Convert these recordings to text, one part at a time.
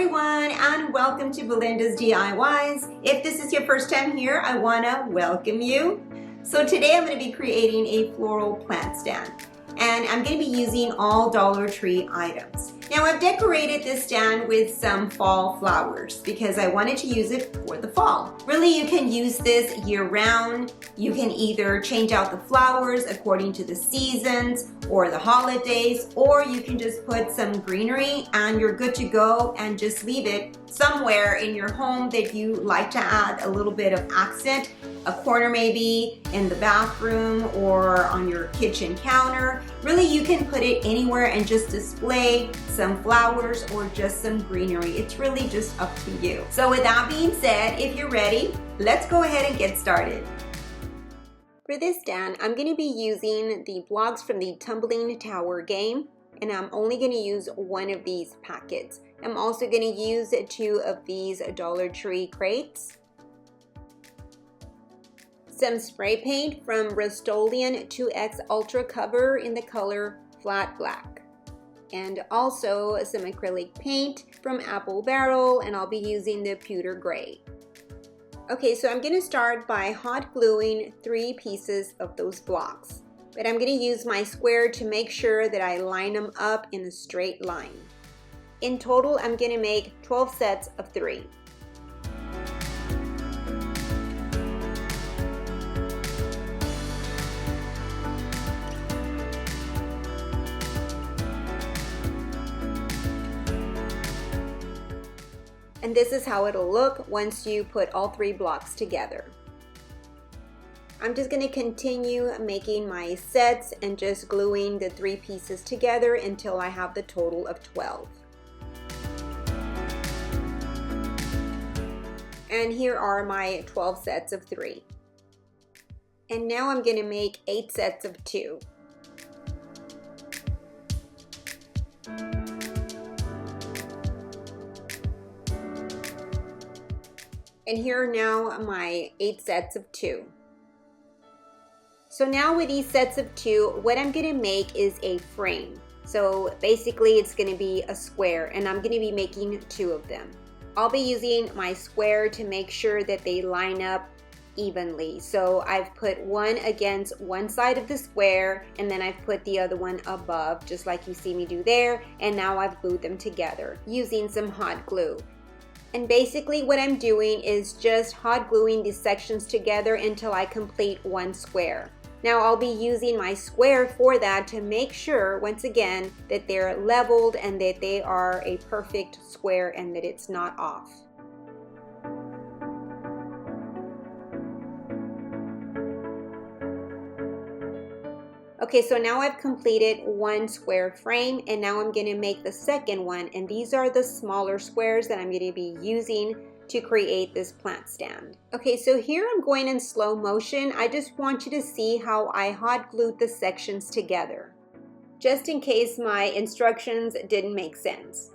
everyone, and welcome to Belinda's DIYs. If this is your first time here, I want to welcome you. So today I'm going to be creating a floral plant stand, and I'm going to be using all Dollar Tree items. Now I've decorated this stand with some fall flowers because I wanted to use it for the fall. Really, you can use this year round. You can either change out the flowers according to the seasons or the holidays, or you can just put some greenery and you're good to go and just leave it somewhere in your home that you like to add a little bit of accent, a corner maybe in the bathroom or on your kitchen counter. Really, you can put it anywhere and just display some flowers or just some greenery. It's really just up to you. So with that being said, if you're ready, let's go ahead and get started. For this stand, I'm going to be using the blocks from the Tumbling Tower game, and I'm only going to use one of these packets. I'm also going to use 2 of these Dollar Tree crates, some spray paint from Rust-Oleum 2X Ultra Cover in the color Flat Black, and also some acrylic paint from Apple Barrel, and I'll be using the Pewter Gray. Okay, so I'm going to start by hot gluing 3 pieces of those blocks, but I'm going to use my square to make sure that I line them up in a straight line. In total, I'm going to make 12 sets of 3. And this is how it'll look once you put all 3 blocks together. I'm just going to continue making my sets and just gluing the 3 pieces together until I have the total of 12. And here are my 12 sets of 3. And now I'm going to make 8 sets of 2. And here are now my 8 sets of 2. So now with these sets of 2, what I'm going to make is a frame. So basically it's going to be a square, and I'm going to be making 2 of them. I'll be using my square to make sure that they line up evenly. So I've put one against one side of the square, and then I've put the other one above, just like you see me do there, and now I've glued them together using some hot glue. And basically what I'm doing is just hot gluing these sections together until I complete one square. Now I'll be using my square for that to make sure, once again, that they're leveled and that they are a perfect square and that it's not off. Okay, so now I've completed one square frame, and now I'm going to make the second one, and these are the smaller squares that I'm going to be using to create this plant stand. Okay, so here I'm going in slow motion. I just want you to see how I hot glued the sections together, just in case my instructions didn't make sense.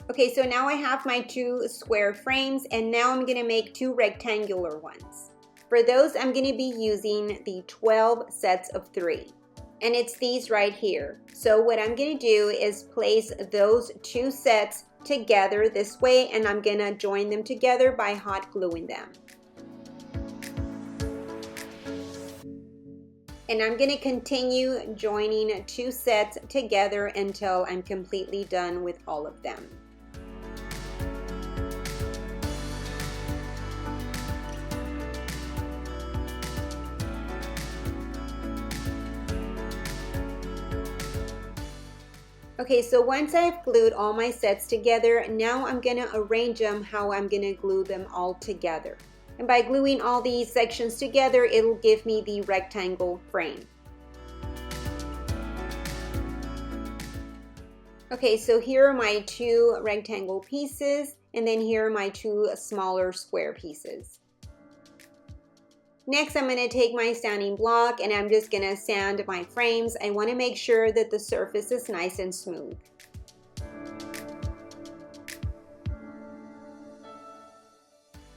Okay, so now I have my 2 square frames, and now I'm going to make 2 rectangular ones. For those, I'm going to be using the 12 sets of 3, and it's these right here. So what I'm going to do is place those 2 sets together this way, and I'm going to join them together by hot gluing them. And I'm going to continue joining 2 sets together until I'm completely done with all of them. Okay, so once I've glued all my sets together, now I'm going to arrange them how I'm going to glue them all together. And by gluing all these sections together, it'll give me the rectangle frame. Okay, so here are my 2 rectangle pieces, and then here are my 2 smaller square pieces. Next, I'm going to take my sanding block and I'm just going to sand my frames. I want to make sure that the surface is nice and smooth.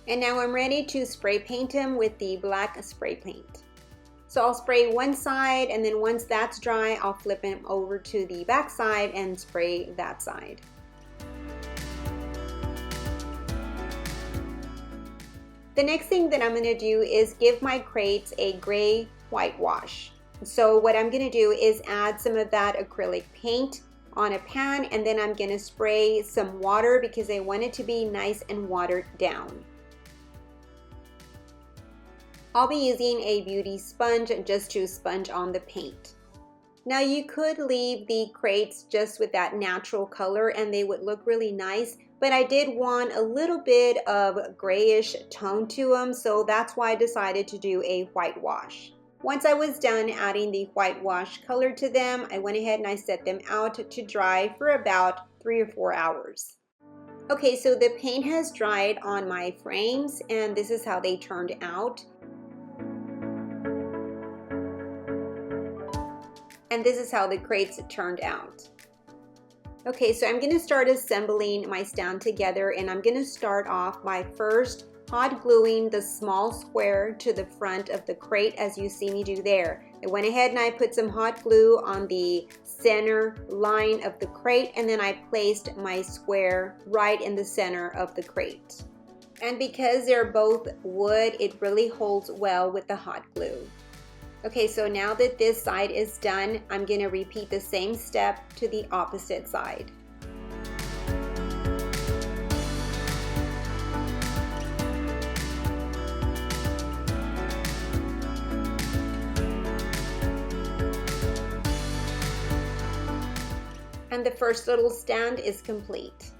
And now I'm ready to spray paint them with the black spray paint. So I'll spray one side, and then once that's dry, I'll flip it over to the back side and spray that side. The next thing that I'm going to do is give my crates a gray whitewash. So what I'm going to do is add some of that acrylic paint on a pan, and then I'm going to spray some water because I want it to be nice and watered down. I'll be using a beauty sponge just to sponge on the paint. Now you could leave the crates just with that natural color and they would look really nice, but I did want a little bit of grayish tone to them, so that's why I decided to do a whitewash. Once I was done adding the whitewash color to them, I went ahead and I set them out to dry for about 3 or 4 hours. Okay, so the paint has dried on my frames and this is how they turned out. And this is how the crates turned out. Okay, so I'm gonna start assembling my stand together, and I'm gonna start off by first hot gluing the small square to the front of the crate as you see me do there. I went ahead and I put some hot glue on the center line of the crate, and then I placed my square right in the center of the crate. And because they're both wood, it really holds well with the hot glue. Okay, so now that this side is done, I'm going to repeat the same step to the opposite side. And the first little stand is complete.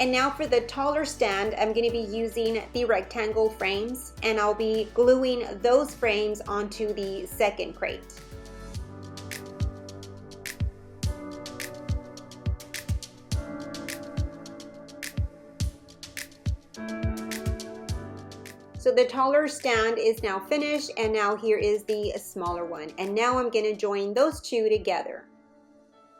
And now for the taller stand, I'm going to be using the rectangle frames, and I'll be gluing those frames onto the second crate. So the taller stand is now finished, and now here is the smaller one. And now I'm going to join those two together.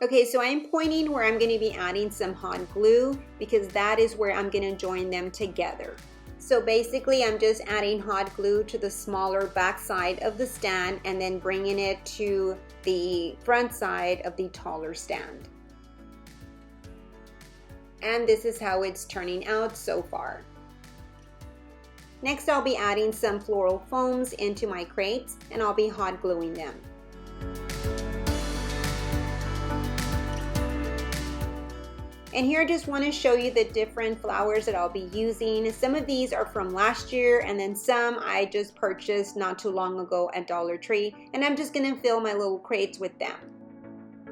Okay, so I'm pointing where I'm going to be adding some hot glue because that is where I'm going to join them together. So basically I'm just adding hot glue to the smaller back side of the stand and then bringing it to the front side of the taller stand. And this is how it's turning out so far. Next I'll be adding some floral foams into my crates and I'll be hot gluing them. And here I just want to show you the different flowers that I'll be using. Some of these are from last year, and then some I just purchased not too long ago at Dollar Tree, and I'm just going to fill my little crates with them.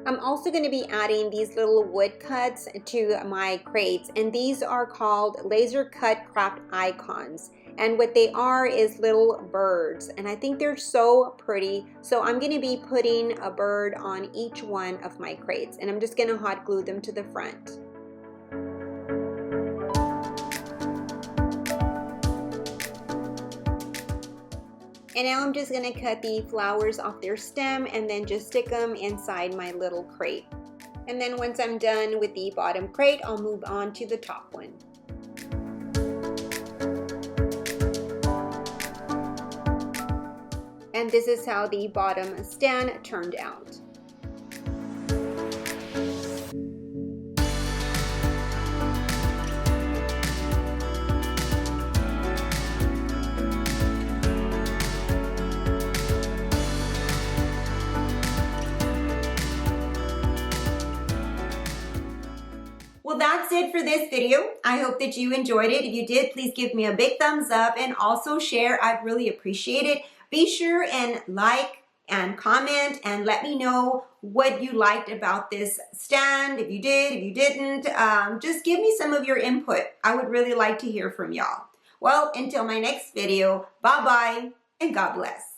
I'm also going to be adding these little wood cuts to my crates, and these are called laser cut craft icons. And what they are is little birds, and I think they're so pretty. So I'm going to be putting a bird on each one of my crates, and I'm just going to hot glue them to the front. And now I'm just going to cut the flowers off their stem and then just stick them inside my little crate. And then once I'm done with the bottom crate, I'll move on to the top one. And this is how the bottom stand turned out. Well, that's it for this video. I hope that you enjoyed it. If you did, please give me a big thumbs up and also share. I'd really appreciate it. Be sure and like and comment and let me know what you liked about this stand. If you did, if you didn't, just give me some of your input. I would really like to hear from y'all. Well, until my next video, bye-bye and God bless.